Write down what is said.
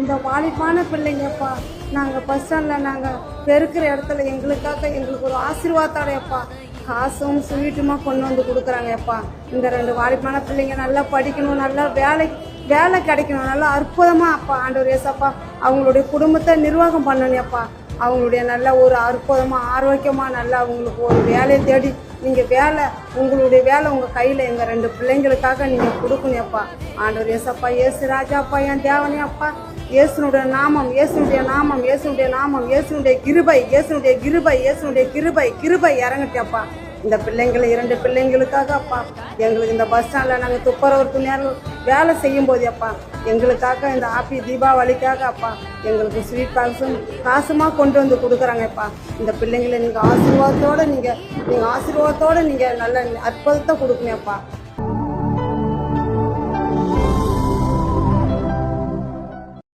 இந்த வாலிபான பிள்ளைங்கப்பா, நாங்கள் பஸ் ஸ்டாண்டில் நாங்கள் பெருக்கிற இடத்துல எங்களுக்கு ஒரு ஆசீர்வாதத்தோடையப்பா காசும் ஸ்வீட்டுமா கொண்டு வந்து கொடுக்குறாங்கப்பா. இந்த 2 வாலிபான பிள்ளைங்க நல்லா படிக்கணும், நல்லா வேலை கிடைக்கணும், நல்லா அற்புதமாக அப்பா ஆண்டவர் ஏசப்பா அவங்களுடைய குடும்பத்தை நிர்வாகம் பண்ணணும்ப்பா. அவங்களுடைய நல்ல ஒரு அற்புதமாக ஆரோக்கியமாக நல்லா அவங்களுக்கு ஒரு வேலையை தேடி நீங்கள் உங்களுடைய வேலை உங்கள் கையில் எங்கள் 2 பிள்ளைங்களுக்காக நீங்கள் கொடுக்கணும்ப்பா. ஆண்டவர் ஏசப்பா, ஏசு ராஜாப்பா, என் தேவனே அப்பா, இயேசுனுடைய நாமம், இயேசுனுடைய நாமம், இயேசுனுடைய நாமம், இயேசுனுடைய கிருபை, இயேசுனுடைய கிருபை, இயேசுனுடைய கிருபை இறங்கட்டப்பா. இந்த பிள்ளைங்களை 2 பிள்ளைங்களுக்காக அப்பா, எங்களுக்கு இந்த பஸ் ஸ்டாண்டில் நாங்கள் துப்புரவு நேரம் வேலை செய்யும் போது அப்பா, எங்களுக்காக இந்த ஹாப்பி தீபாவளிக்காக அப்பா எங்களுக்கு ஸ்வீட் காசுமா கொண்டு வந்து கொடுக்குறாங்கப்பா. இந்த பிள்ளைங்களை நீங்கள் ஆசீர்வாதத்தோடு நீங்கள் நல்ல அற்புதத்தை கொடுக்கணும்ப்பா.